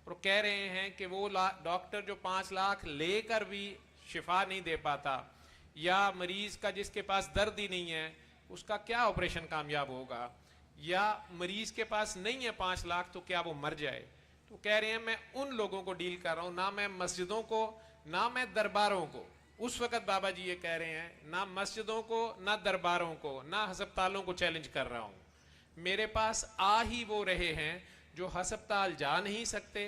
और कह रहे हैं कि वो डॉक्टर जो 5 लाख लेकर भी शिफा नहीं दे पाता, या मरीज का जिसके पास दर्द ही नहीं है उसका क्या ऑपरेशन कामयाब होगा, या मरीज के पास नहीं है 5 लाख तो क्या वो मर जाए। तो कह रहे हैं मैं उन लोगों को डील कर रहा हूं, ना मैं मस्जिदों को, ना मैं दरबारों को। उस वक्त बाबा जी ये कह रहे हैं ना मस्जिदों को, ना दरबारों को, ना हस्पतालों को चैलेंज कर रहा हूं। मेरे पास आ ही वो रहे हैं जो हस्पताल जा नहीं सकते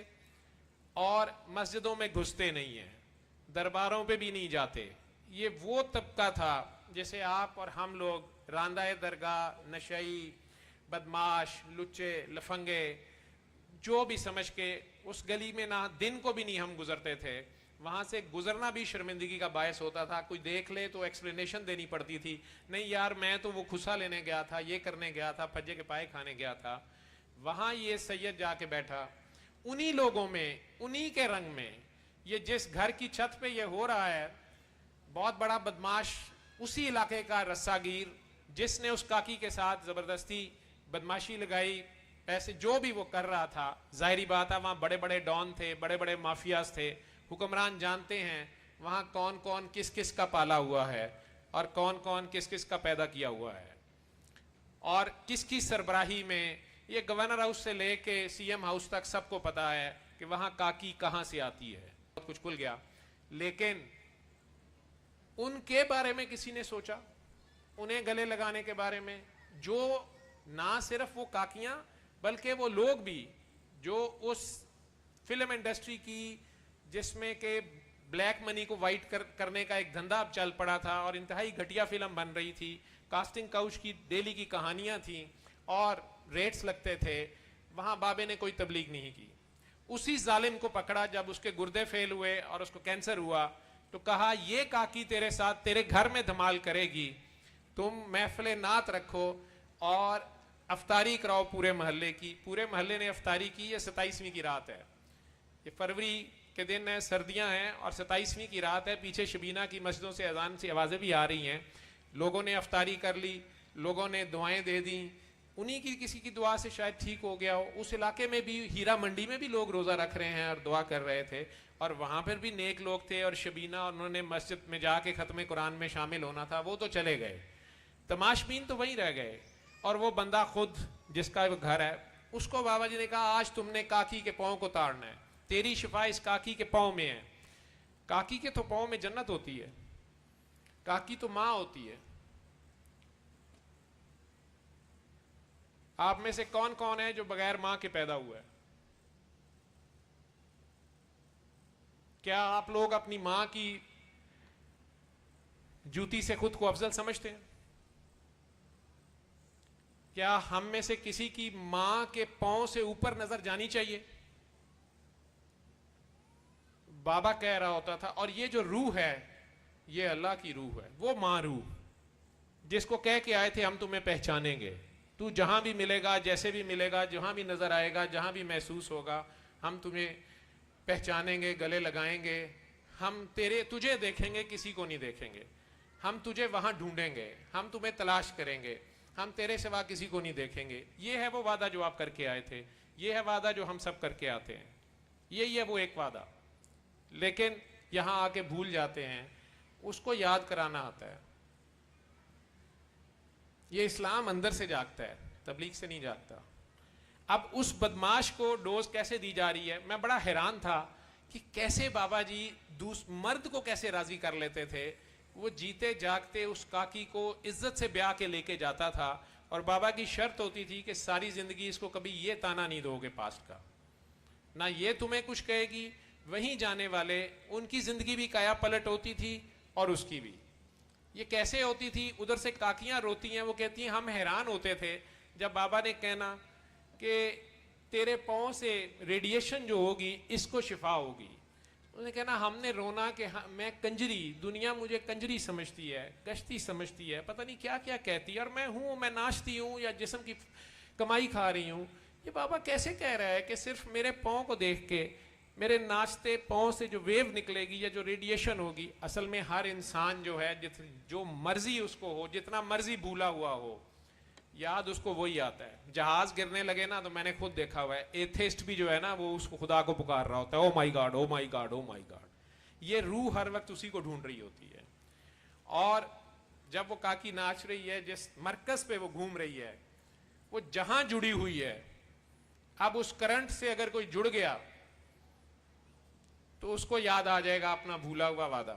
और मस्जिदों में घुसते नहीं हैं, दरबारों पे भी नहीं जाते। ये वो तबका था जैसे आप और हम लोग रांदाए दरगाह, नशई, बदमाश, लुच्चे, लफंगे जो भी समझ के उस गली में ना दिन को भी नहीं हम गुजरते थे। वहां से गुजरना भी शर्मिंदगी का बायस होता था, कोई देख ले तो एक्सप्लेनेशन देनी पड़ती थी, नहीं यार मैं तो वो खुसा लेने गया था, ये करने गया था, फज्जे के पाए खाने गया था। वहां ये सैयद जाके बैठा, उन्हीं लोगों में, उन्हीं के रंग में, ये जिस घर की छत पे ये हो रहा है, बहुत बड़ा बदमाश उसी इलाके का रस्सागीर जिसने उस काकी के साथ जबरदस्ती बदमाशी लगाई, पैसे जो भी वो कर रहा था, जाहिरी बात है वहां बड़े बड़े डॉन थे, बड़े बड़े माफियाज थे, हुक्मरान जानते हैं वहां कौन कौन किस किस का पाला हुआ है और कौन कौन किस किस का पैदा किया हुआ है और किसकी सरबराही में। ये गवर्नर हाउस से लेके सीएम हाउस तक सबको पता है कि वहां काकी कहां से आती है। बहुत कुछ खुल गया, लेकिन उनके बारे में किसी ने सोचा, उन्हें गले लगाने के बारे में, जो ना सिर्फ वो काकियां बल्कि वो लोग भी जो उस फिल्म इंडस्ट्री की जिसमें के ब्लैक मनी को वाइट करने का एक धंधा अब चल पड़ा था और इंतहाई घटिया फिल्म बन रही थी, कास्टिंग काउच की डेली की कहानियां थी और रेट्स लगते थे, वहां बाबे ने कोई तबलीग नहीं की। उसी जालिम को पकड़ा जब उसके गुर्दे फेल हुए और उसको कैंसर हुआ, तो कहा ये काकी तेरे साथ तेरे घर में धमाल करेगी, तुम महफिल नात रखो और अफ्तारी कराओ पूरे मोहल्ले की। पूरे मोहल्ले ने अफ्तारी की। ये 27वीं की रात है, ये फरवरी के दिन है, सर्दियां हैं और 27वीं की रात है। पीछे शबीना की मस्जिदों से अजान से आवाज़ें भी आ रही हैं। लोगों ने अफ्तारी कर ली, लोगों ने दुआएं दे दी, उन्हीं की किसी की दुआ से शायद ठीक हो गया हो। उस इलाके में भी, हीरा मंडी में भी लोग रोज़ा रख रहे हैं और दुआ कर रहे थे और वहाँ पर भी नेक लोग थे। और शबीना उन्होंने मस्जिद में जाके ख़त्म कुरान में शामिल होना था, वो तो चले गए, तमाशबीन तो वहीं रह गए। और वो बंदा खुद जिसका घर है, उसको बाबा जी ने कहा आज तुमने काकी के पाँव को ताड़ना है, तेरी शिफा इस काकी के पाँव में है। काकी के तो पाँव में जन्नत होती है, काकी तो माँ होती है। आप में से कौन कौन है जो बगैर मां के पैदा हुआ है? क्या आप लोग अपनी मां की जूती से खुद को अफजल समझते हैं? क्या हम में से किसी की मां के पांव से ऊपर नजर जानी चाहिए? बाबा कह रहा होता था, और ये जो रूह है ये अल्लाह की रूह है, वो मां रूह जिसको कह के आए थे हम तुम्हें पहचानेंगे, तू जहां भी मिलेगा, जैसे भी मिलेगा, जहां भी नजर आएगा, जहां भी महसूस होगा, हम तुम्हें पहचानेंगे, गले लगाएंगे, हम तुझे देखेंगे, किसी को नहीं देखेंगे, हम तुझे वहां ढूंढेंगे, हम तुम्हें तलाश करेंगे, हम तेरे सिवा किसी को नहीं देखेंगे। ये है वो वादा जो आप करके आए थे, ये है वादा जो हम सब करके आते हैं, यही है वो एक वादा। लेकिन यहां आके भूल जाते हैं, उसको याद कराना आता है। ये इस्लाम अंदर से जागता है, तबलीग से नहीं जागता। अब उस बदमाश को डोज कैसे दी जा रही है, मैं बड़ा हैरान था कि कैसे बाबा जी मर्द को कैसे राजी कर लेते थे। वो जीते जागते उस काकी को इज्जत से ब्याह के लेके जाता था और बाबा की शर्त होती थी कि सारी जिंदगी इसको कभी ये ताना नहीं दोगे पास्ट का, ना ये तुम्हें कुछ कहेगी। वहीं जाने वाले उनकी जिंदगी भी काया पलट होती थी और उसकी भी। ये कैसे होती थी? उधर से काकियां रोती हैं, वो कहती हैं हम हैरान होते थे जब बाबा ने कहना कि तेरे पाँव से रेडिएशन जो होगी इसको शिफा होगी। उन्होंने कहना हमने रोना कि मैं कंजरी, दुनिया मुझे कंजरी समझती है, गश्ती समझती है, पता नहीं क्या क्या कहती है, और मैं नाचती हूँ या जिस्म की कमाई खा रही हूँ। ये बाबा कैसे कह रहा है कि सिर्फ मेरे पाँव को देख के, मेरे नाचते पाँव से जो वेव निकलेगी या जो रेडिएशन होगी। असल में हर इंसान जो है, जो मर्जी उसको हो, जितना मर्जी भूला हुआ हो, याद उसको वही आता है। जहाज गिरने लगे ना, तो मैंने खुद देखा हुआ है, एथेस्ट भी जो है ना, वो उसको खुदा को पुकार रहा होता है, ओ माई गॉड, ओ माई गॉड, ओ माई गॉड। ये रूह हर वक्त उसी को ढूंढ रही होती है। और जब वो काकी नाच रही है, जिस मरकज पे वो घूम रही है, वो जहां जुड़ी हुई है, अब उस करंट से अगर कोई जुड़ गया तो उसको याद आ जाएगा अपना भूला हुआ वादा।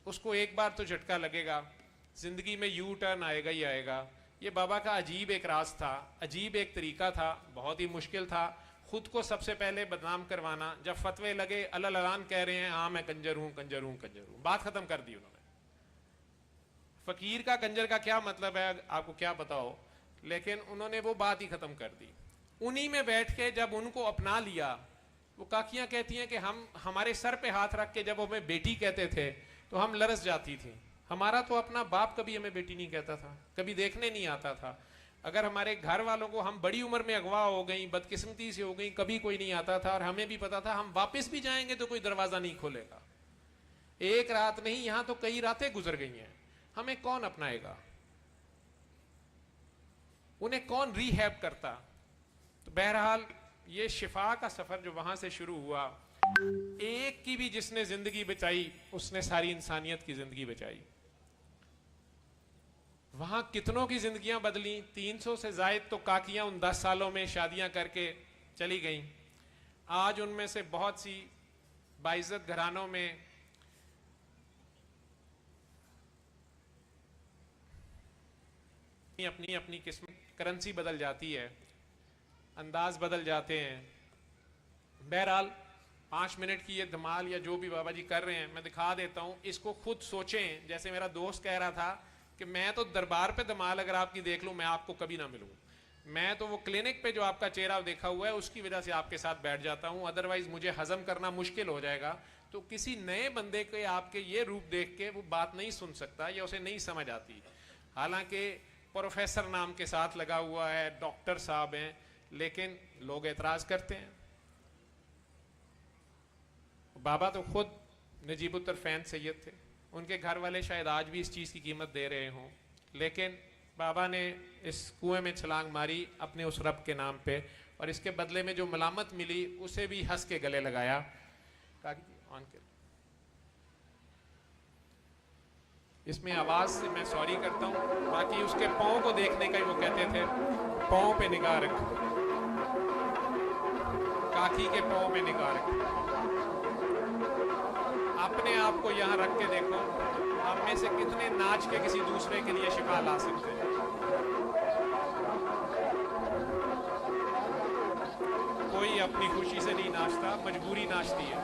उसको एक बार तो झटका लगेगा, जिंदगी में यू टर्न आएगा ही आएगा। ये बाबा का अजीब एक राज था, अजीब एक तरीका था, बहुत ही मुश्किल था खुद को सबसे पहले बदनाम करवाना। जब फतवे लगे, अल्लाह अलान कह रहे हैं, हाँ मैं कंजर हूं, कंजर हूं, कंजर हूं, बात खत्म कर दी उन्होंने। फकीर का कंजर का क्या मतलब है आपको क्या पता हो, लेकिन उन्होंने वो बात ही खत्म कर दी। उन्हीं में बैठ के जब उनको अपना लिया, वो काकियां कहती हैं कि हम हमारे सर पे हाथ रख के जब हमें बेटी कहते थे तो हम लरस जाती थी। हमारा तो अपना बाप कभी हमें बेटी नहीं कहता था, कभी देखने नहीं आता था। अगर हमारे घर वालों को हम बड़ी उम्र में अगवा हो गई, बदकिस्मती से हो गई, कभी कोई नहीं आता था, और हमें भी पता था हम वापस भी जाएंगे तो कोई दरवाजा नहीं खोलेगा। एक रात नहीं, यहां तो कई रातें गुजर गई हैं। हमें कौन अपनाएगा, उन्हें कौन रीहैब करता। तो बहरहाल ये शिफा का सफर जो वहां से शुरू हुआ, एक की भी जिसने जिंदगी बचाई, उसने सारी इंसानियत की जिंदगी बचाई। वहां कितनों की जिंदगियां बदली। 300 से जायद तो काकियां उन 10 सालों में शादियां करके चली गईं। आज उनमें से बहुत सी बाइज्जत घरानों में अपनी अपनी किस्मत, करेंसी बदल जाती है, अंदाज बदल जाते हैं। बहरहाल 5 मिनट की ये धमाल या जो भी बाबा जी कर रहे हैं, मैं दिखा देता हूं, इसको खुद सोचें। जैसे मेरा दोस्त कह रहा था कि मैं तो दरबार पे धमाल अगर आपकी देख लूं, मैं आपको कभी ना मिलूं। मैं तो वो क्लिनिक पे जो आपका चेहरा देखा हुआ है, उसकी वजह से आपके साथ बैठ जाता हूं, अदरवाइज मुझे हजम करना मुश्किल हो जाएगा। तो किसी नए बंदे के आपके ये रूप देख के वो बात नहीं सुन सकता या उसे नहीं समझ आती। हालांकि प्रोफेसर नाम के साथ लगा हुआ है, डॉक्टर साहब हैं, लेकिन लोग एतराज करते हैं। बाबा तो खुद नजीबुत तरफैन सैयद थे, उनके घर वाले शायद आज भी इस चीज़ की कीमत दे रहे हों, लेकिन बाबा ने इस कुएं में छलांग मारी अपने उस रब के नाम पे, और इसके बदले में जो मलामत मिली उसे भी हंस के गले लगाया। ऑन कर, इसमें आवाज़ से मैं सॉरी करता हूँ, बाकी उसके पाँव को देखने का ही वो कहते थे, पाँव पे निगाह रख, काकी के पाँव पे निगाह रख। अपने आप को यहाँ रख के देखो, आप में से कितने नाच के किसी दूसरे के लिए शिफा ला सकते हैं। कोई अपनी खुशी से नहीं नाचता, मजबूरी नाचती है।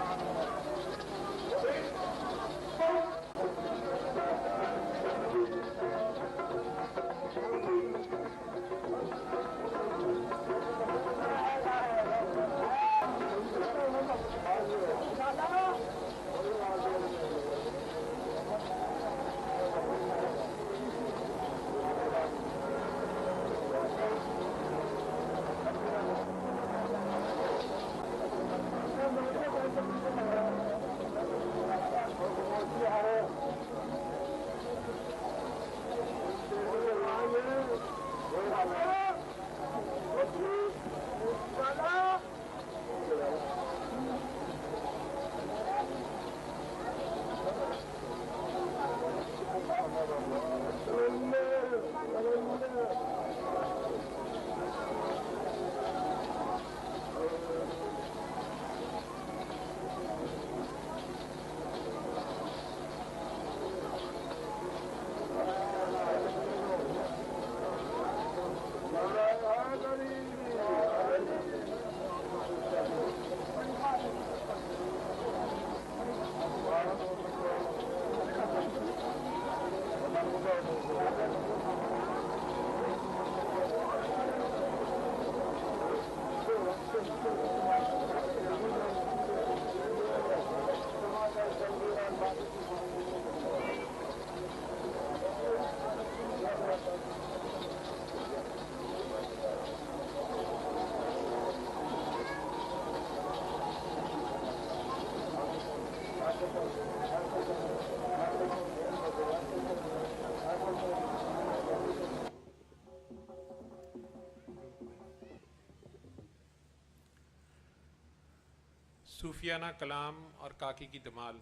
सूफियाना कलाम और काकी की धमाल,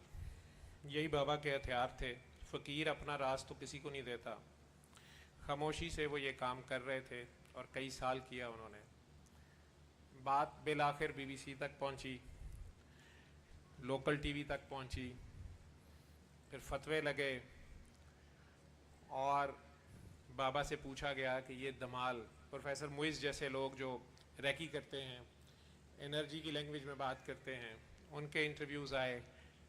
यही बाबा के हथियार थे। फ़कीर अपना राज तो किसी को नहीं देता, खामोशी से वो ये काम कर रहे थे और कई साल किया उन्होंने। बात बिल आखिर BBC तक पहुंची, लोकल TV तक पहुंची, फिर फतवे लगे और बाबा से पूछा गया कि ये धमाल, प्रोफेसर मुइज़ जैसे लोग जो रैकी करते हैं, एनर्जी की लैंग्वेज में बात करते हैं, उनके इंटरव्यूज़ आए।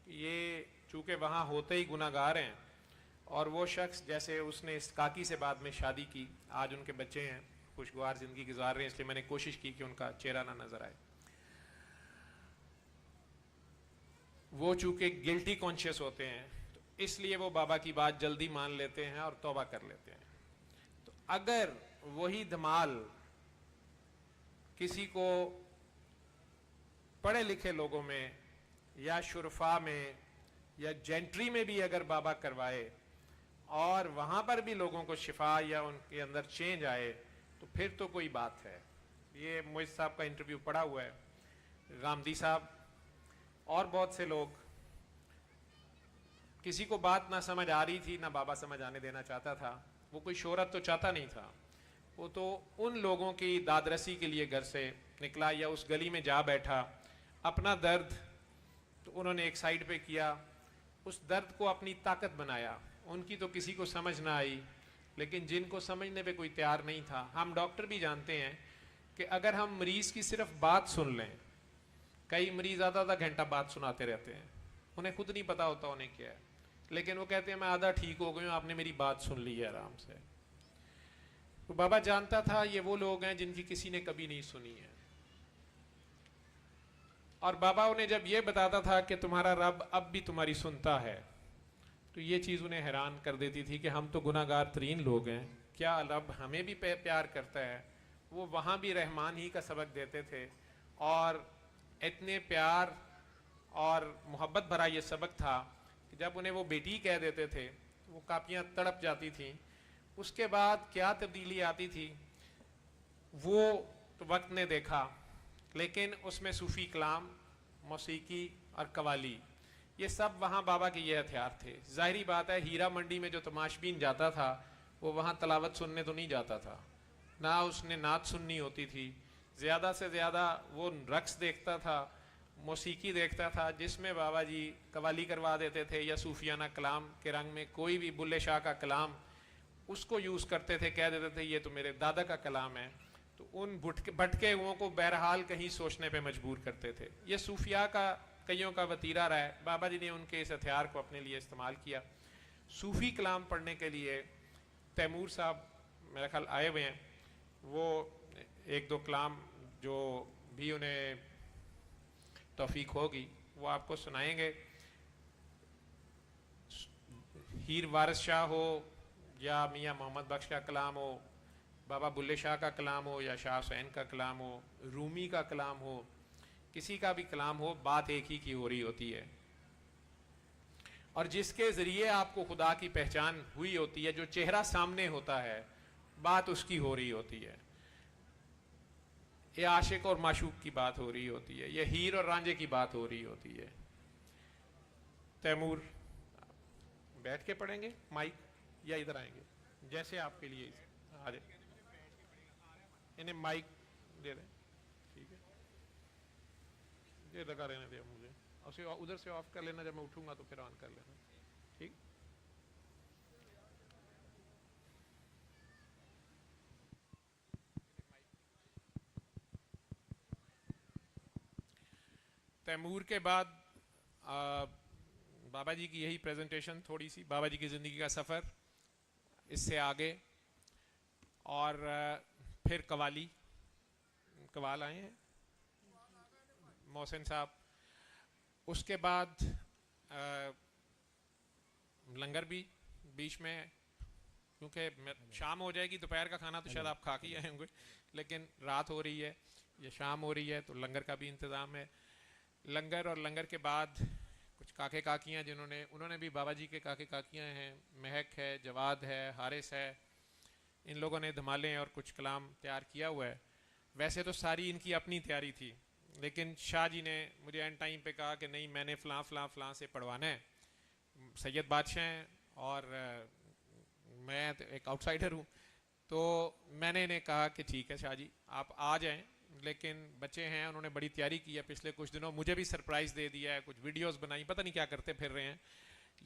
ये चूँकि वहाँ होते ही गुनाहगार हैं और वो शख्स जैसे उसने इस काकी से बाद में शादी की, आज उनके बच्चे हैं, खुशगवार ज़िंदगी गुजार रहे हैं, इसलिए मैंने कोशिश की कि उनका चेहरा ना नज़र आए। वो चूँकि गिल्टी कॉन्शियस होते हैं तो इसलिए वो बाबा की बात जल्दी मान लेते हैं और तौबा कर लेते हैं। तो अगर वही धमाल किसी को पढ़े लिखे लोगों में या शुरफा में या जेंट्री में भी अगर बाबा करवाए और वहाँ पर भी लोगों को शिफा या उनके अंदर चेंज आए तो फिर तो कोई बात है। ये मोइज़ साहब का इंटरव्यू पड़ा हुआ है, गामदी साहब और बहुत से लोग, किसी को बात ना समझ आ रही थी, ना बाबा समझ आने देना चाहता था। वो कोई शोहरत तो चाहता नहीं था, वो तो उन लोगों की दादरसी के लिए घर से निकला या उस गली में जा बैठा। अपना दर्द तो उन्होंने एक साइड पे किया, उस दर्द को अपनी ताकत बनाया। उनकी तो किसी को समझ ना आई, लेकिन जिनको समझने पे कोई तैयार नहीं था, हम डॉक्टर भी जानते हैं कि अगर हम मरीज़ की सिर्फ बात सुन लें, कई मरीज़ आधा आधा घंटा बात सुनाते रहते हैं, उन्हें खुद नहीं पता होता उन्हें क्या है, लेकिन वो कहते हैं मैं आधा ठीक हो गई हूँ, आपने मेरी बात सुन ली है आराम से। तो बाबा जानता था ये वो लोग हैं जिनकी किसी ने कभी नहीं सुनी है। और बाबा उन्हें जब ये बताता था कि तुम्हारा रब अब भी तुम्हारी सुनता है, तो ये चीज़ उन्हें हैरान कर देती थी कि हम तो गुनाहगार तरीन लोग हैं, क्या रब हमें भी प्यार करता है। वो वहाँ भी रहमान ही का सबक देते थे और इतने प्यार और मोहब्बत भरा ये सबक था कि जब उन्हें वो बेटी कह देते थे वो कापियाँ तड़प जाती थीं। उसके बाद क्या तब्दीली आती थी वो तो वक्त ने देखा, लेकिन उसमें सूफ़ी कलाम, मौसीकी और कवाली, ये सब वहाँ बाबा के ये हथियार थे। ज़ाहिरी बात है, हीरा मंडी में जो तमाशबीन जाता था वो वहाँ तलावत सुनने तो नहीं जाता था, ना उसने नात सुननी होती थी। ज़्यादा से ज़्यादा वो रक्स देखता था, मौसीकी देखता था, जिसमें बाबा जी कवाली करवा देते थे या सूफियाना कलाम के रंग में कोई भी बुल्ले शाह का कलाम उसको यूज़ करते थे, कह देते थे ये तो मेरे दादा का कलाम है। तो उन भटके हुओं को बहरहाल कहीं सोचने पे मजबूर करते थे। ये सूफिया का कईयों का वतीरा रहा है। बाबा जी ने उनके इस हथियार को अपने लिए इस्तेमाल किया। सूफ़ी कलाम पढ़ने के लिए तैमूर साहब मेरा ख्याल आए हुए हैं, वो एक दो कलाम जो भी उन्हें तौफीक होगी वो आपको सुनाएंगे। हीर वारिस शाह हो या मियाँ मोहम्मद बख्श का कलाम हो, बाबा बुल्ले शाह का कलाम हो या शाह हुसैन का कलाम हो, रूमी का कलाम हो, किसी का भी कलाम हो, बात एक ही की हो रही होती है। और जिसके ज़रिए आपको खुदा की पहचान हुई होती है, जो चेहरा सामने होता है, बात उसकी हो रही होती है। ये आशिक और माशूक की बात हो रही होती है, ये हीर और रांझे की बात हो रही होती है। तैमूर बैठ के पढ़ेंगे माइक या इधर आएंगे, जैसे आपके लिए आ जाए। इन्हें माइक दे दें, ठीक है, ये लगा रहने दे मुझे, और उधर से ऑफ कर लेना, जब मैं उठूंगा तो फिर ऑन कर लेना, ठीक। तैमूर के बाद बाबा जी की यही प्रेजेंटेशन, थोड़ी सी बाबा जी की ज़िंदगी का सफ़र, इससे आगे और फिर कवाल आए हैं मोहसिन साहब। उसके बाद लंगर भी बीच में, क्योंकि शाम हो जाएगी, दोपहर का खाना तो शायद आप खा के ही आए होंगे, लेकिन रात हो रही है या शाम हो रही है तो लंगर का भी इंतज़ाम है। लंगर और लंगर के बाद कुछ काके काकियाँ उन्होंने भी बाबा जी के काके काकियाँ हैं, महक है, जवाद है, हारिस है, इन लोगों ने धमालें और कुछ कलाम तैयार किया हुआ है। वैसे तो सारी इनकी अपनी तैयारी थी, लेकिन शाह जी ने मुझे एंड टाइम पे कहा कि नहीं, मैंने फ़लाँ फ़लाँ फ़लाँ से पढ़वाना है, सैयद बादशाह हैं और मैं तो एक आउटसाइडर हूँ। तो मैंने इन्हें कहा कि ठीक है शाह जी, आप आ जाएं, लेकिन बच्चे हैं, उन्होंने बड़ी तैयारी की है पिछले कुछ दिनों, मुझे भी सरप्राइज़ दे दिया है, कुछ वीडियोस बनाई, पता नहीं क्या करते फिर रहे हैं।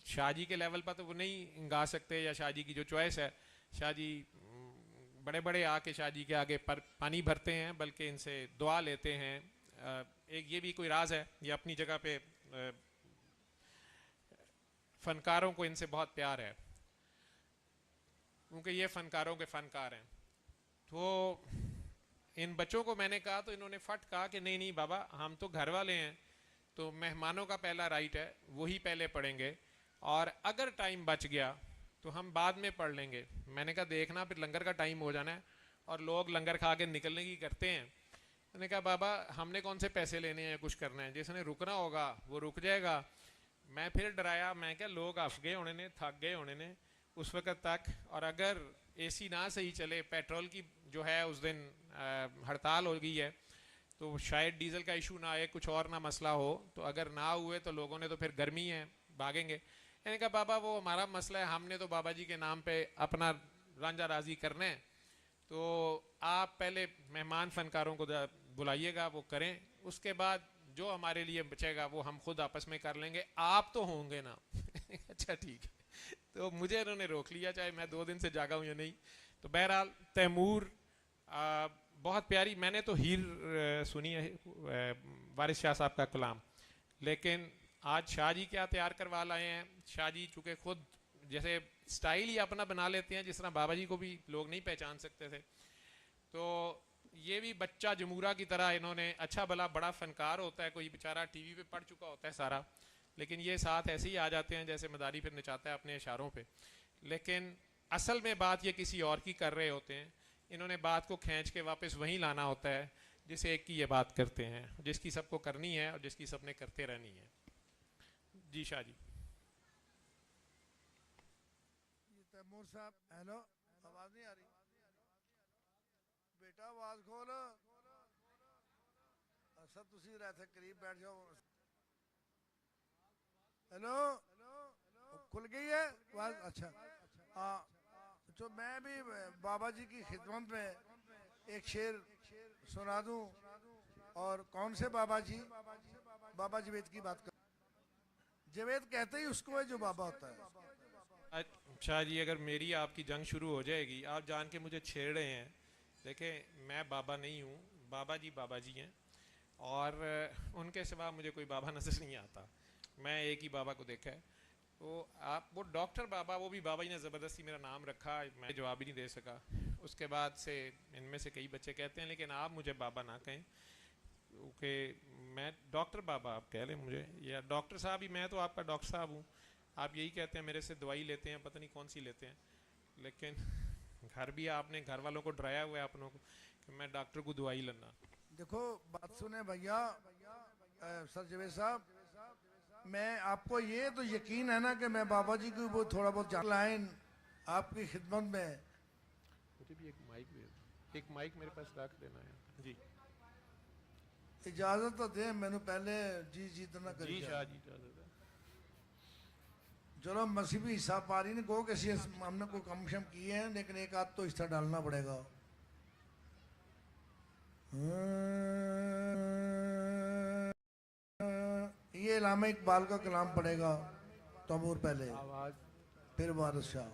शाह जी के लेवल पर तो वो नहीं गा सकते, या शाह जी की जो चॉइस है, शाह जी बड़े बड़े आके शाह जी के आगे पर पानी भरते हैं, बल्कि इनसे दुआ लेते हैं। एक ये भी कोई राज है, ये अपनी जगह पे फनकारों को इनसे बहुत प्यार है, क्योंकि ये फनकारों के फनकार हैं। तो इन बच्चों को मैंने कहा तो इन्होंने फट कहा कि नहीं नहीं बाबा, हम तो घर वाले हैं, तो मेहमानों का पहला राइट है, वही पहले पढ़ेंगे, और अगर टाइम बच गया तो हम बाद में पढ़ लेंगे। मैंने कहा देखना, फिर लंगर का टाइम हो जाना है और लोग लंगर खा के निकलने की करते हैं। मैंने कहा बाबा, हमने कौन से पैसे लेने हैं, कुछ करना है, जिसने रुकना होगा वो रुक जाएगा। मैं फिर डराया, मैं क्या, लोग हफ गए होने ने, थक गए होने ने उस वक्त तक, और अगर एसी ना सही चले, पेट्रोल की जो है उस दिन हड़ताल हो गई है, तो शायद डीजल का इशू ना आए, कुछ और ना मसला हो, तो अगर ना हुए तो लोगों ने तो फिर गर्मी है, भागेंगे। मैंने कहा बाबा वो हमारा मसला है, हमने तो बाबा जी के नाम पे अपना रांझा राजी करना है, तो आप पहले मेहमान फनकारों को बुलाइएगा, वो करें, उसके बाद जो हमारे लिए बचेगा वो हम खुद आपस में कर लेंगे, आप तो होंगे ना। अच्छा ठीक है। तो मुझे इन्होंने रोक लिया, चाहे मैं 2 दिन से जागा हूँ या नहीं। तो बहरहाल तैमूर बहुत प्यारी, मैंने तो हीर सुनी है, वारिस शाह साहब का कलाम, लेकिन आज शाह जी क्या तैयार करवा लाए हैं। शाह जी चूँकि खुद जैसे स्टाइल ही अपना बना लेते हैं, जिस तरह बाबा जी को भी लोग नहीं पहचान सकते थे, तो ये भी बच्चा जमूरा की तरह इन्होंने, अच्छा भला बड़ा फनकार होता है, कोई बेचारा टीवी पे पढ़ चुका होता है सारा, लेकिन ये साथ ऐसे ही आ जाते हैं जैसे मदारी फिर नचाता है अपने इशारों पे, लेकिन असल में बात ये किसी और की कर रहे होते हैं। इन्होंने बात को खींच के वापस वहीं लाना होता है जिसे एक की ये बात करते हैं, जिसकी सबको करनी है और जिसकी सबने करते रहनी है। जी शाह जी। तैमूर साहब, हेलो, आवाज नहीं आ रही? बेटा आवाज खोल। सर तुसी रहते करीब बैठ जाओ। हेलो, खुल गई है आवाज? अच्छा हाँ, तो मैं भी बाबा जी की खिदमत में एक शेर सुना दूं। और कौन से बाबा जी? बाबा जवेद की बात कर। जवेद कहते ही उसको है जो बाबा होता है। अच्छा जी, अगर मेरी आपकी जंग शुरू हो जाएगी, आप जान के मुझे छेड़ रहे हैं। देखें, मैं बाबा नहीं हूँ, बाबा जी हैं, और उनके सिवा मुझे कोई बाबा नजर नहीं आता। मैं एक ही बाबा को देखा है। तो आप वो डॉक्टर बाबा, वो भी बाबा जी ने ज़बरदस्ती मेरा नाम रखा, मैं जवाब ही नहीं दे सका। उसके बाद से इनमें से कई बच्चे कहते हैं, लेकिन आप मुझे बाबा ना कहें, क्योंकि मैं डॉक्टर बाबा आप कह लें मुझे, या डॉक्टर साहब ही, मैं तो आपका डॉक्टर साहब हूँ। आप यही कहते हैं, मेरे से दवाई लेते हैं, पता नहीं कौन सी लेते हैं, लेकिन घर भी आपने घर वालों को डराया हुआ है अपनों को कि मैं डॉक्टर को दवाई लेना। देखो बात सुने भैया, सर जवेद साहब, मैं आपको ये तो यकीन है ना कि मैं बाबा जी की वो थोड़ा बहुत लाइन आपकी खिदमत में। मुझे भी एक माइक दे दो, एक माइक मेरे पास रख देना है जी। इजाजत तो दे मैंने पहले, जी जी तो ना जी करी शाह जी, इजाजत है। चलो मसीबी हिस्सा पारी ने कहो कि हमने कोई कम शम किए हैं, लेकिन एक आध तो हिस्सा डालना पड़ेगा। ये इलामा इकबाल का कलाम पड़ेगा तैमूर पहले, आवाज फिर वारिस शाह।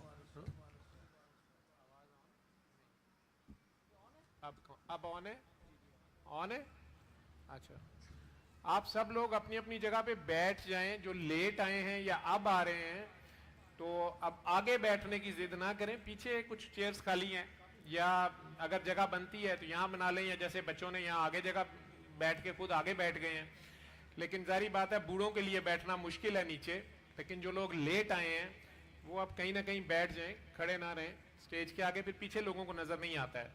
अब ऑन है, ऑन है। अच्छा, आप सब लोग अपनी अपनी जगह पे बैठ जाएं, जो लेट आए हैं या अब आ रहे हैं, तो अब आगे बैठने की जिद ना करें, पीछे कुछ चेयर्स खाली हैं, या अगर जगह बनती है तो यहाँ बना लें, या जैसे बच्चों ने यहाँ आगे जगह बैठ के खुद आगे बैठ गए हैं। लेकिन जारी बात है, बूढ़ों के लिए बैठना मुश्किल है नीचे, लेकिन जो लोग लेट आए हैं वो अब कहीं ना कहीं बैठ जाएं, खड़े ना रहें स्टेज के आगे, फिर पीछे लोगों को नजर नहीं आता है।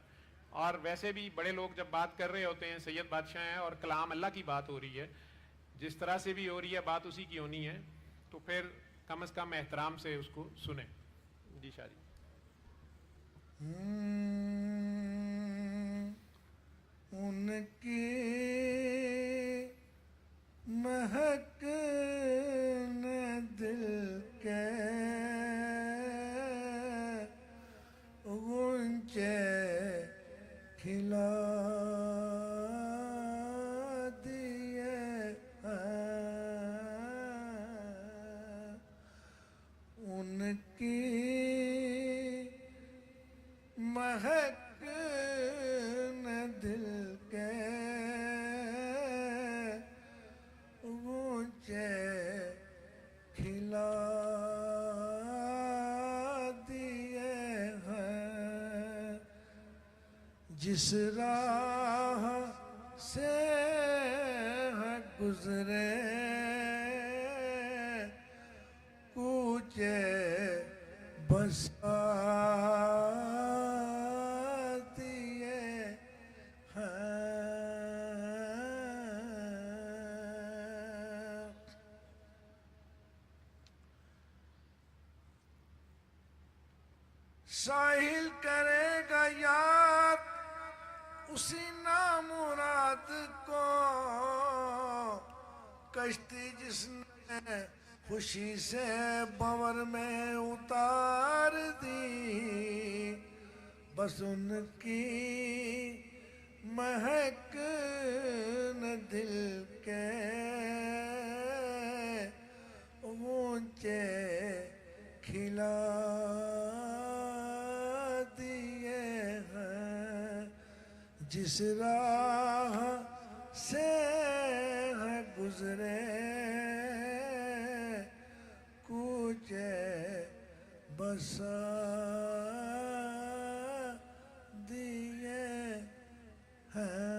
और वैसे भी बड़े लोग जब बात कर रहे होते हैं, सैयद बादशाह हैं और कलाम अल्लाह की बात हो रही है, जिस तरह से भी हो रही है बात उसी की होनी है, तो फिर कम से कम एहतराम से उसको सुने। जी शाह जी। हम्म, उनकी जिस राह से है गुजरे कूचे बसा दिए हैं। साहिल करेगा याद उसी नामुराद को, कश्ती जिसने खुशी से भंवर में उतार दी, बस उनकी महक न दिल के ऊंचे खिला दिए हैं। जिस राह से है गुजरे कूचे बसा दिए हैं।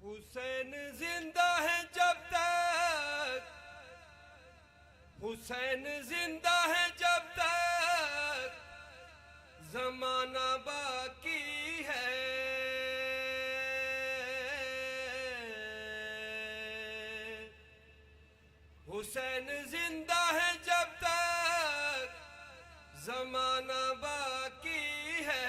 हुसैन जिंदा है जब तक, हुसैन जिंदा है जब तक जमाना बाकी है। हुसैन जिंदा है जब तक जमाना बाकी है।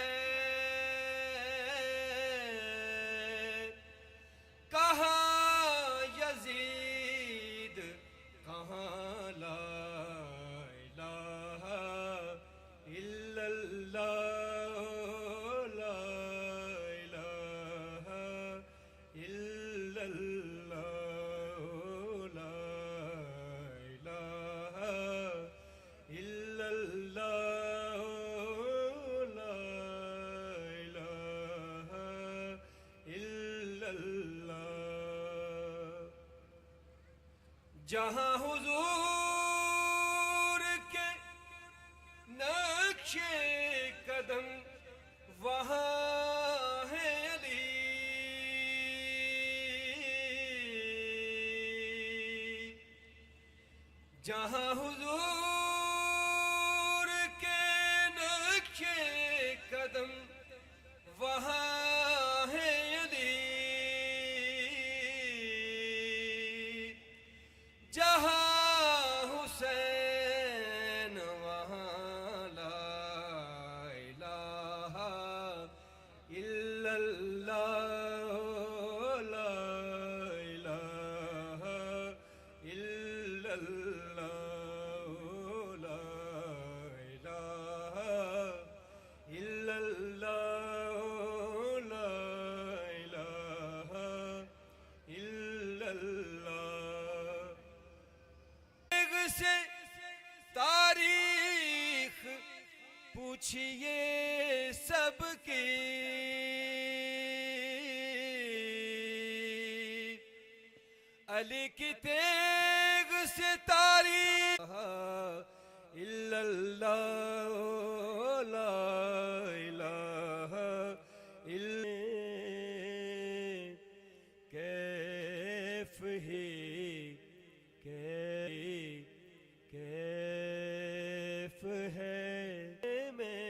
कहाँ यजीद कहाँ ला इलाहा इल्लल्लाह, ला इलाहा इल्लल्लाह, ला इलाहा इल्लल्लाह, ला इलाहा इल्लल्लाह। जहाँ हुजूर के नक्शे कदम वहाँ है अली। जहाँ हुजूर के नक्शे कदम वहाँ है अली। जहाँ हुसैन वहाँ ला इलाहा इल्लल्लाह, ला इलाहा इल्लल्लाह, ला इलाहा इल्लल्लाह, ला इलाहा इल्लल्लाह। से तारीख पूछिए सबकी, अली की तेग से तारीख इल्लल्लाह, ला इलाहा इल्लल्लाह। कैफ ही कैफ है में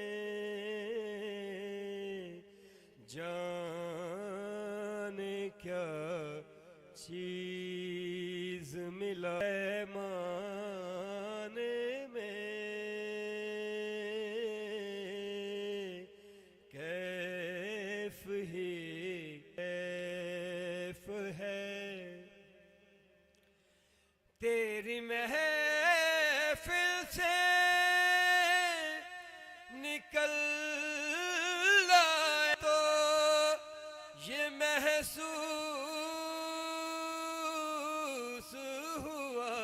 क्या चीज मिला पैमाने में, कैफ ही कैफ है। तेरी महफिल से निकल आए तो ये महसूस हुआ,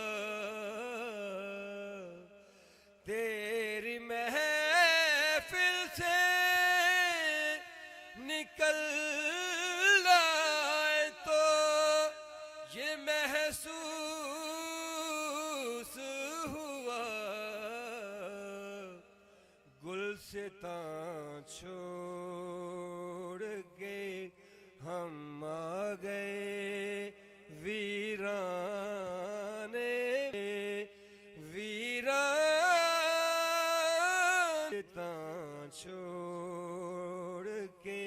तेरी महफिल से निकल आए तो ये महसूस हुआ। गुलसितां छोड़ के हम आ गए वीराने में, वीराने छोड़ के।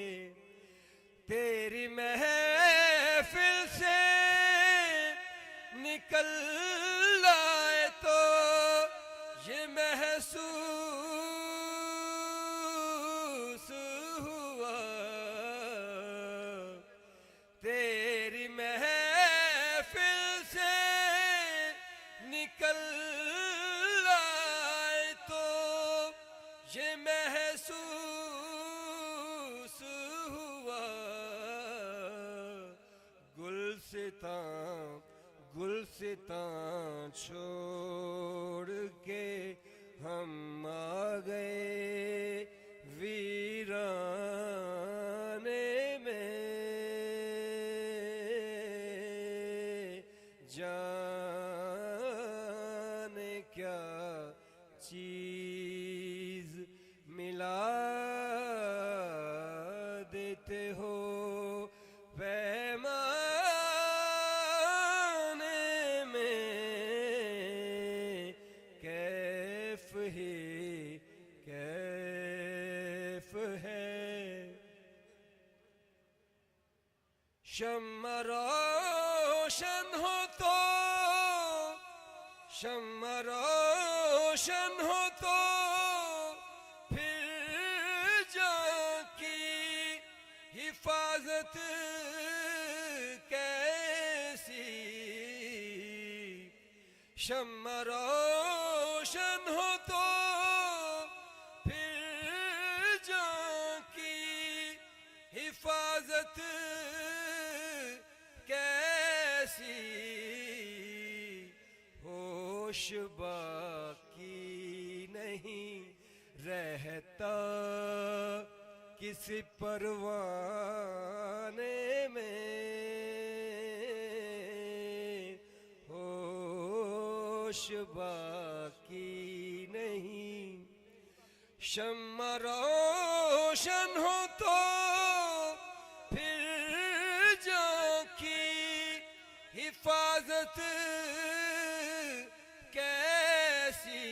तेरी महफिल से निकल आए तो ये महसूस हुआ, तेरी महफिल से निकल आए तो ये महसूस हुआ। गुलसितां छोड़ के हम आ गए वीराने में। जाने क्या चीज मिला देते हो पैमाने में, कैफ ही कैफ है। शम्मा रोशन हो तो, शम्मा रोशन हो तो फिर जाकी हिफाजत कैसी। शम्मा रोशन हो तो फिर जाकी हिफाजत कैसी। होश बाकी नहीं रहता किसी परवाने में, होश बाकी नहीं। शम्मा रोशन हो तो फिर जाकी हिफाजत कैसी।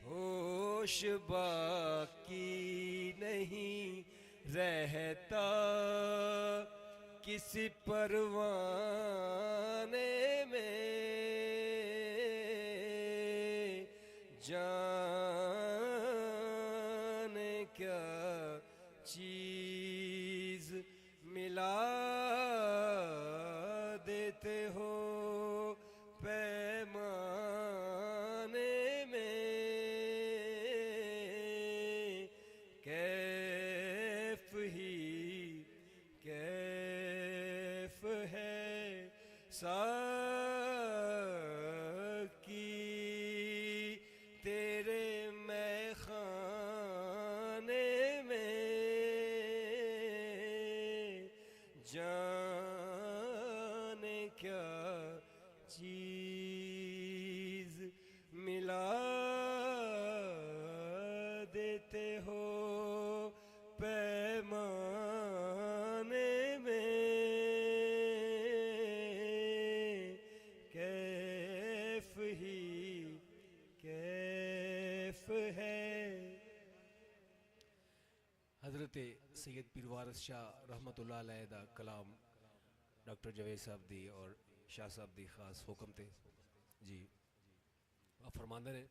होश बाकी नहीं रहता किसी परवाने में। जाने क्या चीज मिला देते हो पैमाने में, कैफ ही कैफ है। साकी तेरे मैखाने में, जाने क्या चीज मिला देते हो पैमाने में, कैफ ही कैफ है। हजरत हज़रत सैयद पीर वारिस शाह रहमतुल्लाह अलैह दा कलाम डॉक्टर जवेद साहब दी और शाह साहब दी खास हुक्म थे जी। आप फरमाते रहे।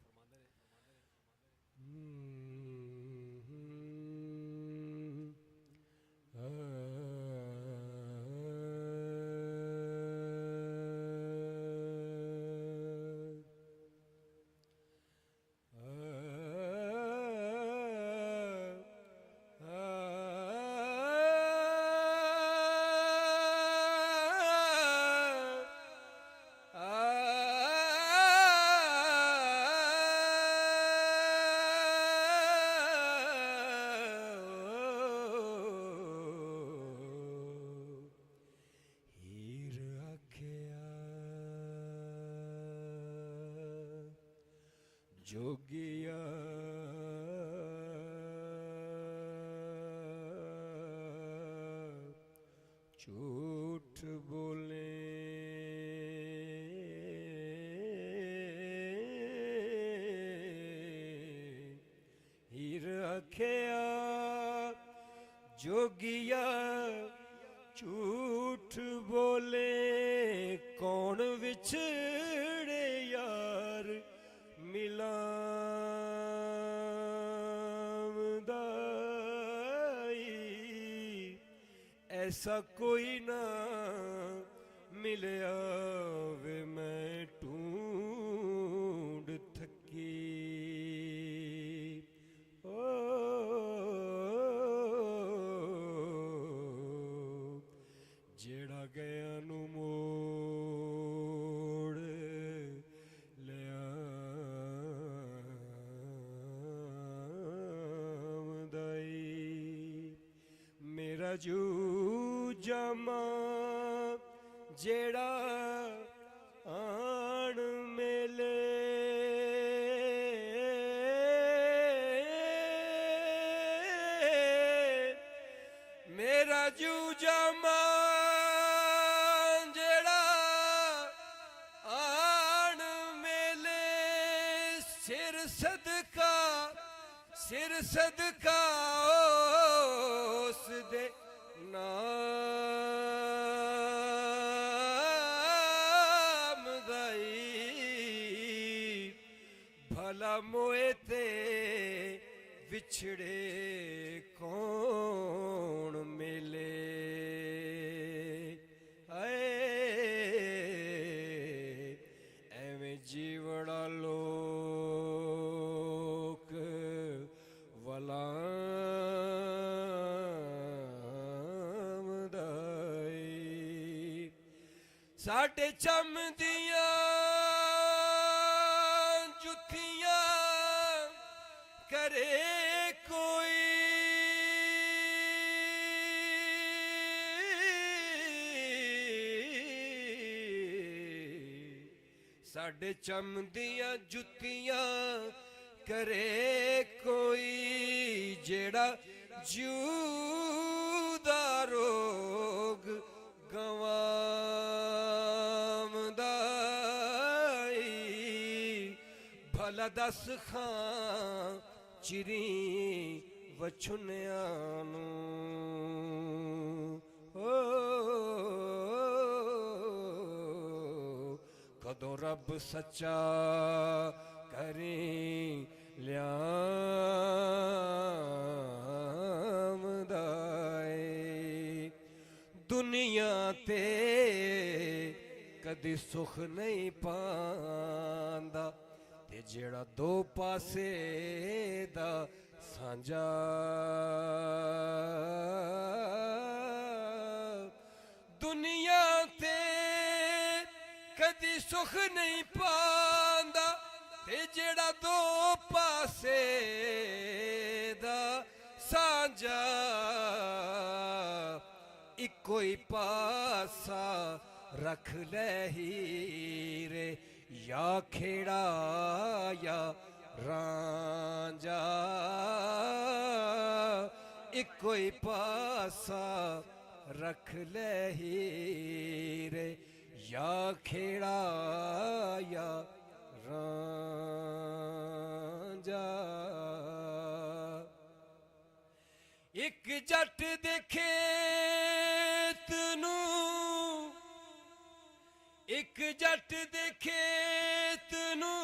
हीर आख्या जोगिया झूठ बोले हीर आख्या जोगिया झूठ बोले कौन विछड़े यार मिलामदाई ऐसा कोई ना मिलया वे मैं ढूंढ थकी जेड़ा गया नू मोड़ लिया मेरा जू जमा जेड़ा आन मेले मेरा जू जमा जेड़ा आन मेले सिर सदका उस दे नाम दाई भला मोए ते विछड़े कौन मिले आए एवें जीवड़ा लोक वलामदाई साढ़े चम दिया जुतियां करे कोई साढ़े चम दिया जुतियां करे कोई जेड़ा जूदा रोग गवामदाई भला दस खां चिरी वछुनियां नू कदों रब सच्चा करें लियामदाए दुनिया ते कदी सुख नहीं पांदा ते जेड़ा दो पासे दा सांझा दुनिया ते कदी सुख नहीं पांदा ते जेड़ा दो पासे दा सांझा इको ही पासा रख ले हीरे या खेड़ा या रांझा इको ही पासा रख ले हीरे या खेड़ा या रांझा ਇੱਕ ਜੱਟ ਦੇ ਖੇਤ ਨੂੰ, ਇੱਕ ਜੱਟ ਦੇ ਖੇਤ ਨੂੰ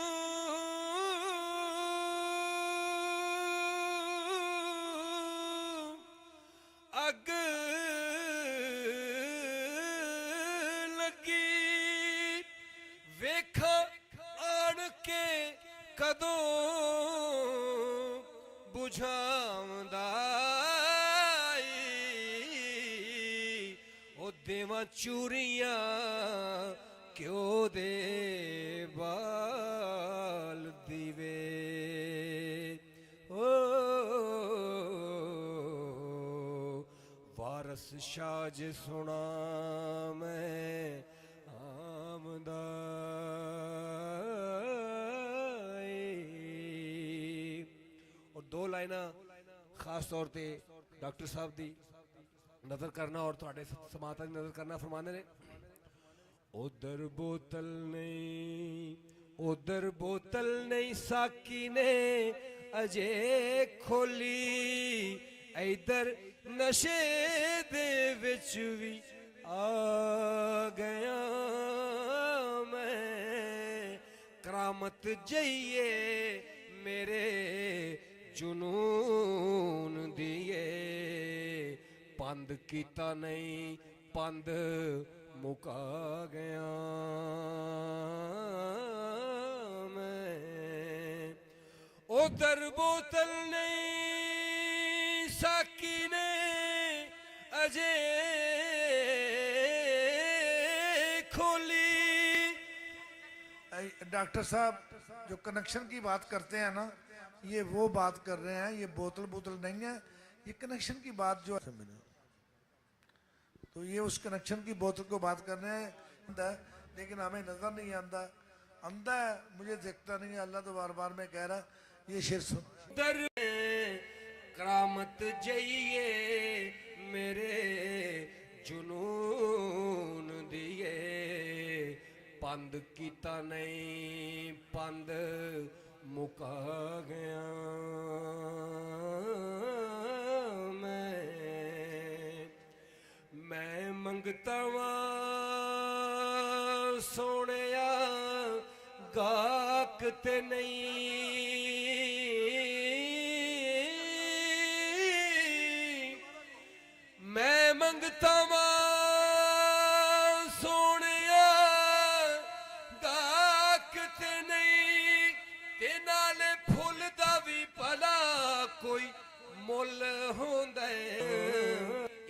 ਅੱਗ ਲੱਗੀ, ਵੇਖ ਆਣ ਕੇ ਕਦੋਂ ਬੁਝਾਉਂਦਾ ਈ, ਉਹ ਦੇਵਾਂ ਚੂਰੀਆਂ ਕਿਉਂ ਦੇ ਬਾਲ ਦੀਵੇ। ਓ ਵਾਰਸ ਸ਼ਾਹ ਜੇ ਸੁਣਾ ਮੈਂ ਆਮਦਾ ਏ। और दो लाइना खास तौर पे डॉक्टर साहब दी नजर करना और थोड़े समाता दी नजर करना फरमाने ने। उधर बोतल नहीं साकी ने अजे खोली, इधर नशे दे विच भी आ गया मैं, करामत जइए मेरे जुनून दिए, पंद कीता नहीं पंद मुका गया मैं। उधर बोतल नहीं साकी ने अजे खोली। डॉक्टर साहब जो कनेक्शन की बात करते हैं ना, ये वो बात कर रहे हैं, ये बोतल नहीं है, ये कनेक्शन की बात जो है, तो ये उस कनेक्शन की बोतल को बात कर रहे हैं, लेकिन हमें नजर नहीं आता, अंधा है, मुझे दिखता नहीं है। अल्लाह तो बार बार में कह रहा, ये शेर सुन। दर करामत जइए मेरे जुनून दिए, पंद कीता नहीं पंद मुका गया मैं मंगता वां सोनिया गाक ते नहीं, मैं मंगता वां सोनिया गाक ते नहीं, ते नाले फुल दा भी भला कोई मुल होंदा है,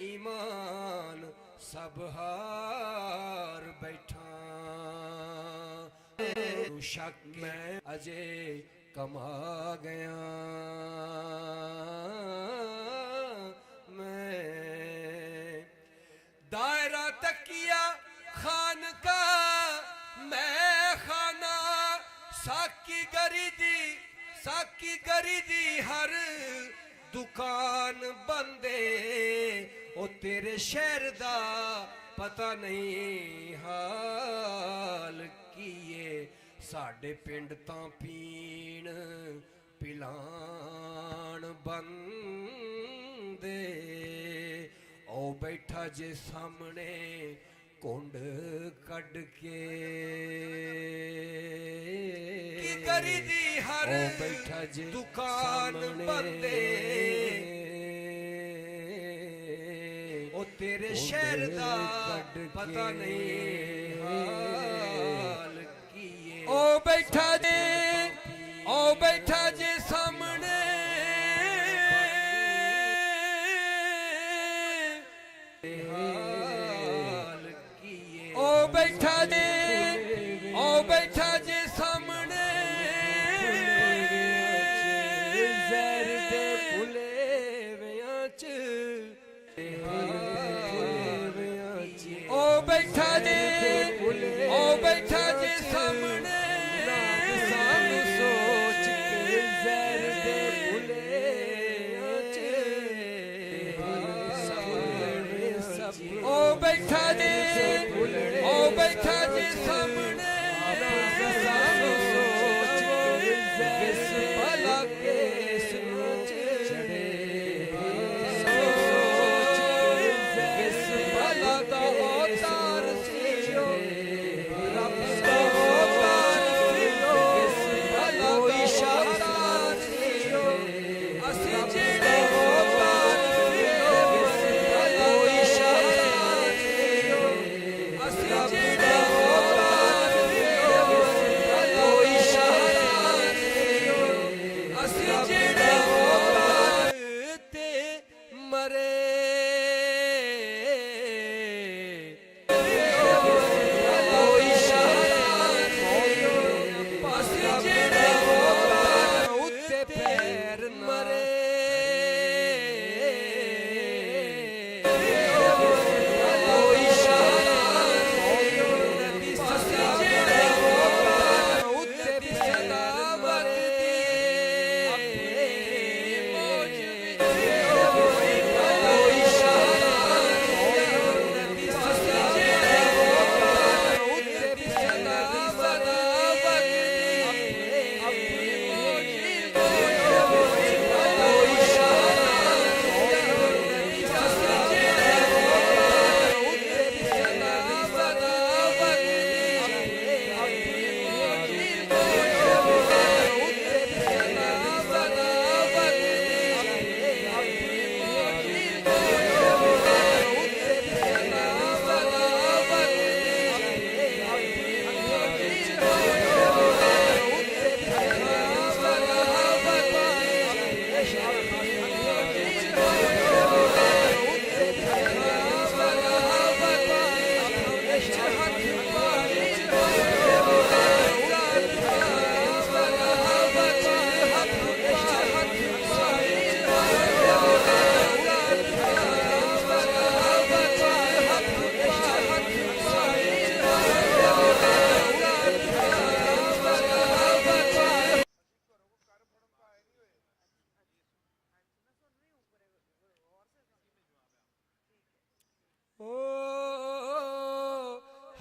ईमान सब हार बैठा शक मैं अजे कमा गया मैं। दायरा तकिया खान का मैं खाना, साकी गरी दी हर दुकान बंदे, ओ तेरे शहर दा पता नहीं हाल कीए, साडे पिंड तां पीण पिलाण बंदे, ओ बैठा जे सामने कुंड कड के की करी दी हर बैठा जे दुकान बंदे, ओ तेरे शहर दा पता नहीं हाल कीए, ओ बैठा जे सामने हाल कीए, ओ बैठा जे सामने ज़हर दे भुलेवियां च, ओ बैठा जे सामने सानू सोच के ज़हर दे भुलेवियां च, ओ बैठा जे सामने सानू सोच के भला केस चढ़े,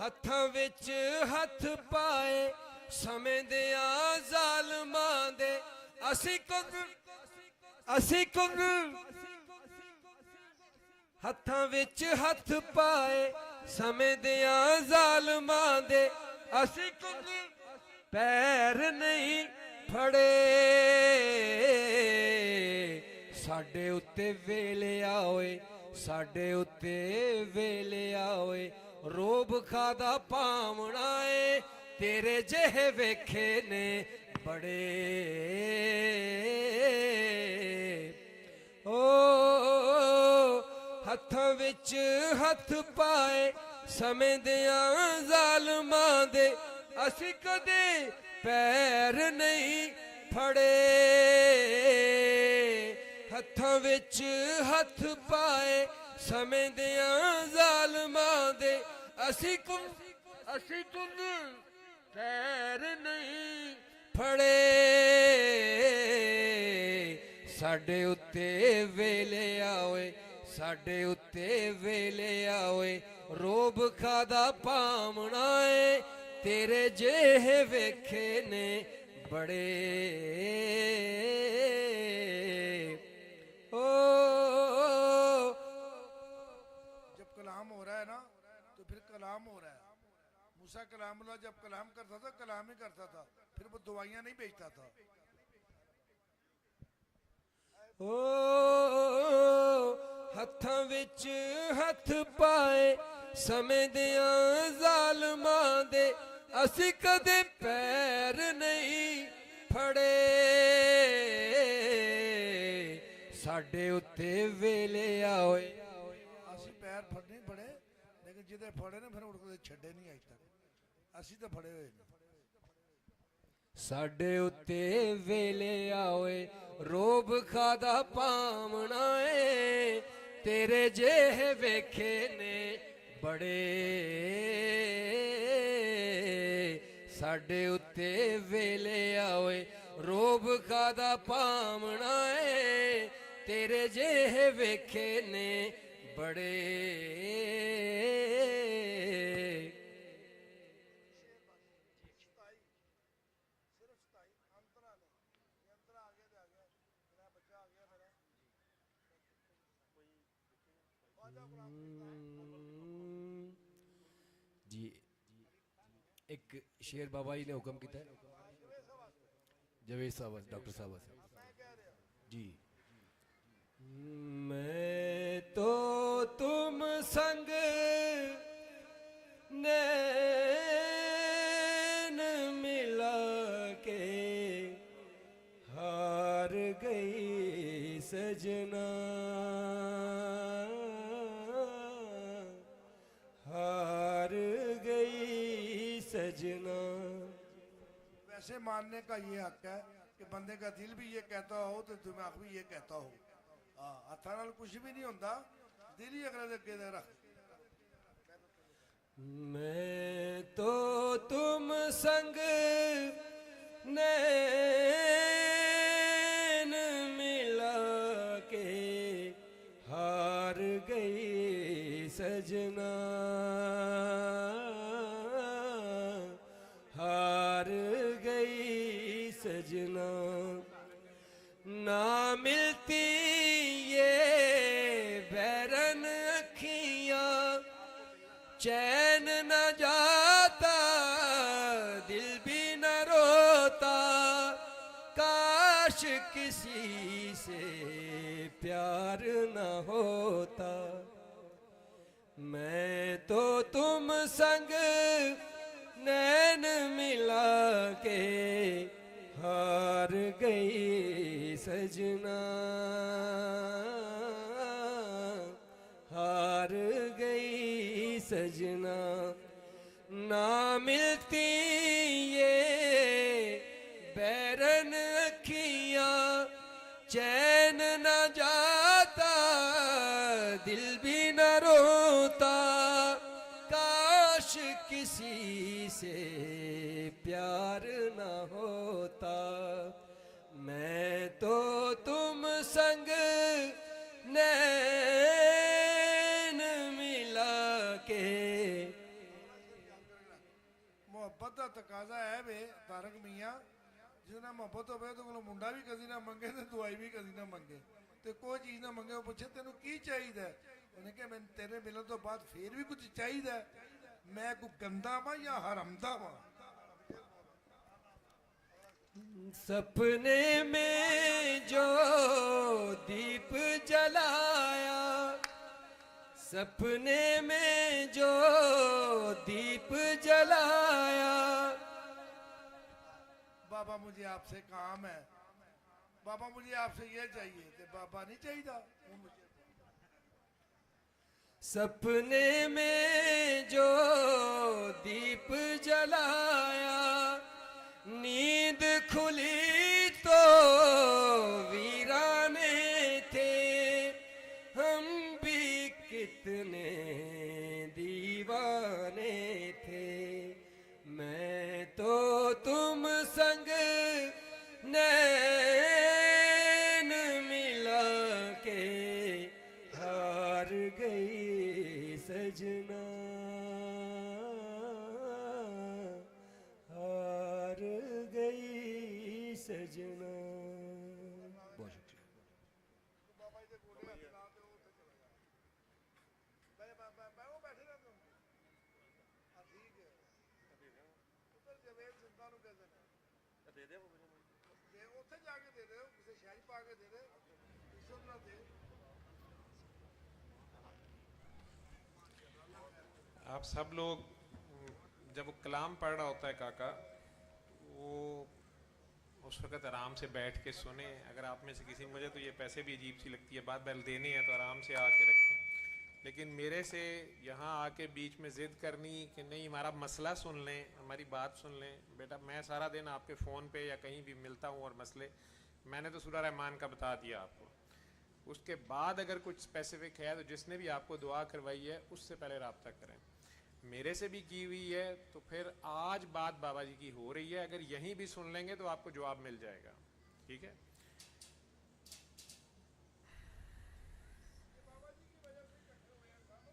ਹੱਥਾਂ ਵਿੱਚ ਹੱਥ ਪਾਏ ਸਮੇਂ ਦਿਆਂ ਜ਼ਾਲਮਾਂ ਦੇ ਅਸੀਂ ਕੁੱਲ ਹੱਥਾਂ ਵਿੱਚ ਹੱਥ ਪਾਏ ਸਮੇਂ ਦਿਆਂ ਜ਼ਾਲਮਾਂ ਦੇ ਅਸੀਂ ਕੁੱਲ ਪੈਰ ਨਹੀਂ ਫੜੇ ਸਾਡੇ ਉੱਤੇ ਵੇਲਿਆ ਓਏ ਸਾਡੇ ਉੱਤੇ ਵੇਲਿਆ ਓਏ ਰੋਬ ਖਾਦਾ ਭਾਵਣਾ ਏ ਤੇਰੇ ਜਿਹੇ ਵੇਖੇ ਨੇ ਬੜੇ ਓ ਹੱਥਾਂ ਵਿੱਚ ਹੱਥ ਪਾਏ ਸਮੇਂ ਦਿਆਂ ਜ਼ਾਲਮਾਂ ਦੇ ਅਸੀਂ ਕਦੇ ਪੈਰ ਨਹੀਂ ਫੜੇ ਹੱਥਾਂ ਵਿੱਚ ਹੱਥ ਪਾਏ ਸਮੇਂ ਦਿਆਂ ਜ਼ਾਲਮਾਂ ਦੇ ਅਸੀਂ ਕੁੱਲ ਪੈਰ ਨਹੀਂ ਫੜੇ ਸਾਡੇ ਉੱਤੇ ਵੇਲਿਆ ਓਏ ਸਾਡੇ ਉੱਤੇ ਵੇਲਿਆ ਓਏ ਰੋਬ ਖਾਦਾ ਭਾਵਣਾ ਏ ਤੇਰੇ ਜਿਹੇ ਵੇਖੇ ਨੇ ਬੜੇ ओ जब कलाम हो रहा है ना तो फिर कलाम हो रहा है। मूसा कलामुल्लाह जब कलाम करता था कलाम ही करता था, फिर वो दुआइयां नहीं भेजता था। ओ हत्थां विच हत्थ पाए समय दियां ज़ालमां दे असीं कदे पैर नहीं फड़े साडे उत्ते वेलिया होए ਅਸੀਂ ਪੈਰ ਫੜਨੇ ਫੜੇ ਲੇਕਿਨ ਜਿਹਦੇ ਫੜੇ ਨੇ ਫਿਰ ਉਹ ਕਦੇ ਛੱਡੇ ਨਹੀਂ ਅਜ ਤੱਕ ਅਸੀਂ ਤਾਂ ਫੜੇ ਹੋਏ ਨੇ ਸਾਡੇ ਉੱਤੇ ਵੇਲਿਆ ਹੋਏ ਰੋਬ ਖਾਦਾ ਭਾਵਣਾ ਏ ਤੇਰੇ ਜਿਹੇ ਵੇਖੇ ਨੇ ਬੜੇ ਸਾਡੇ ਉੱਤੇ ਵੇਲਿਆ ਹੋਏ ਰੋਬ ਖਾਦਾ ਭਾਵਣਾ ਏ ਤੇਰੇ ਜਿਹੇ ਵੇਖੇ ਨੇ ਬੜੇ जी एक शेर बाबा जी ने हुक्म किया है जवेद साहब डॉक्टर साहब जी मैं तो तुम संग नैन मिला के हार गई सजना हार गई सजना। वैसे मानने का ये हक है कि बंदे का दिल भी ये कहता हो तो दिमाग भी ये कहता हो। हथा नाल कुछ भी नहीं होता, दिल ही अगले दे अगे रख। मैं तो तुम संग नैन मिला के हार गई सजना हार गई सजना। ना मिलती ये बैरन अखियां चैन न जाता दिल भी न रोता काश किसी से प्यार न होता। मैं तो तुम संग नैन मिला के हार गई सजना हार गई सजना। ना मिलती ये बैरन अखियां चैन न जाता दिल भी न रोता काश किसी से प्यार न होता। मैं तो तुम संग नैन मिला के ਮੁਹੱਬਤ ਦਾ ਤਕਾਜ਼ਾ ਹੈ ਵੇ ਤਾਰਕ ਮੀਆਂ, ਜਿਹਦੇ ਨਾਲ ਮੁਹੱਬਤ ਹੋਵੇ ਤਾਂ ਕੋਲੋਂ ਮੁੰਡਾ ਵੀ ਕਦੀ ਨਾ ਮੰਗੇ ਤੇ ਦਵਾਈ ਵੀ ਕਦੀ ਨਾ ਮੰਗੇ ਤੇ ਕੋਈ ਚੀਜ਼ ਨਾ ਮੰਗੇ। ਉਹ ਪੁੱਛੇ ਤੈਨੂੰ ਕੀ ਚਾਹੀਦਾ, ਉਹਨੇ ਕਿਹਾ ਮੈਨੂੰ ਤੇਰੇ ਮਿਲਣ ਤੋਂ ਬਾਅਦ ਫੇਰ ਵੀ ਕੁਝ ਚਾਹੀਦਾ, मैं को गंदा वा या हरमदा वा। सपने में जो दीप जलाया, सपने में जो दीप जलाया। बाबा मुझे आपसे काम है, बाबा मुझे आपसे ये चाहिए, तो बाबा नहीं चाहिए। सपने में जो दीप जलाया, नींद खुली तो वीराने थे, हम भी कितने दीवाने थे। मैं तो तुम संग नैन मिला के हार गई सजना, हार गई सजना। बहुत शुक्रिया। आप सब लोग जब वो कलाम पढ़ रहा होता है काका, वो उस वक़्त आराम से बैठ के सुने। अगर आप में से किसी, मुझे तो ये पैसे भी अजीब सी लगती है, बात बैल देनी है तो आराम से आके रखें, लेकिन मेरे से यहाँ आके बीच में ज़िद करनी कि नहीं हमारा मसला सुन लें, हमारी बात सुन लें। बेटा मैं सारा दिन आपके फ़ोन पे या कहीं भी मिलता हूँ और मसले, मैंने तो सूरह रहमान का बता दिया आपको। उसके बाद अगर कुछ स्पेसिफिक है तो जिसने भी आपको दुआ करवाई है उससे पहले रब्ता करें। मेरे से भी की हुई है तो फिर आज बात बाबा जी की हो रही है, अगर यहीं भी सुन लेंगे तो आपको जवाब मिल जाएगा, ठीक है।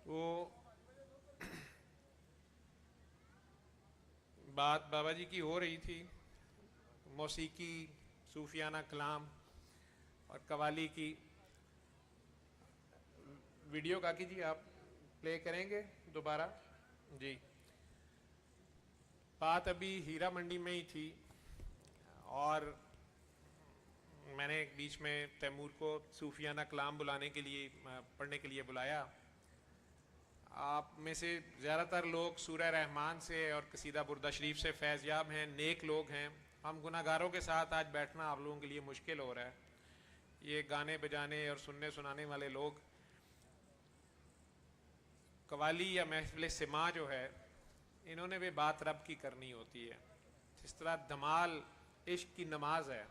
वो बात बाबा जी की हो रही थी, मौसीकी, सूफियाना कलाम और कवाली की। वीडियो काकी जी आप प्ले करेंगे दोबारा जी। बात अभी हीरा मंडी में ही थी और मैंने बीच में तैमूर को सूफियाना कलाम बुलाने के लिए, पढ़ने के लिए बुलाया। आप में से ज़्यादातर लोग सूरह रहमान से और कसीदा बुर्दा शरीफ से फैज़याब हैं, नेक लोग हैं। हम गुनाहगारों के साथ आज बैठना आप लोगों के लिए मुश्किल हो रहा है। ये गाने बजाने और सुनने सुनाने वाले लोग, कवाली या महफिल सिमा जो है, इन्होंने भी बात रब की करनी होती है। जिस तरह धमाल इश्क की नमाज है,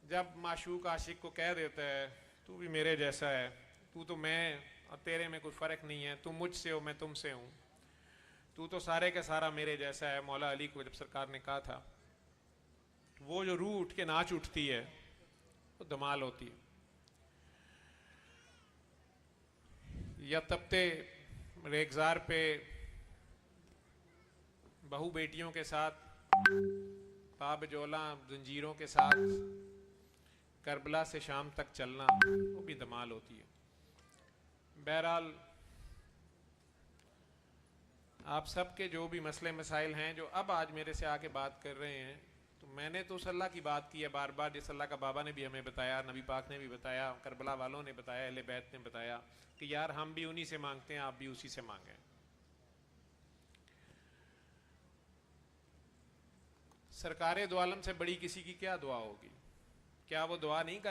जब माशूक आशिक को कह देता है तू भी मेरे जैसा है, तू तो मैं और तेरे में कोई फ़र्क नहीं है, तुम मुझसे हो मैं तुमसे हूँ, तू तो सारे का सारा मेरे जैसा है। मौला अली को जब सरकार ने कहा था, वो जो रूह उठ के नाच उठती है वो धमाल होती है। या तपते रेगजार पे बहू बेटियों के साथ, पाबजोला जंजीरों के साथ करबला से शाम तक चलना, वो भी धमाल होती है। बहरहाल आप सब के जो भी मसले मसाइल हैं, जो अब आज मेरे से आके बात कर रहे हैं, तो मैंने तो उस अल्लाह की बात की है बार बार, जिस अल्लाह का बाबा ने भी हमें बताया, नबी पाक ने भी बताया, करबला वालों ने बताया, अहले बैत ने बताया कि यार हम भी उन्हीं से मांगते हैं, आप भी उसी से मांगें। सरकारे दो आलम से बड़ी किसी की क्या दुआ होगी? क्या वो दुआ नहीं कर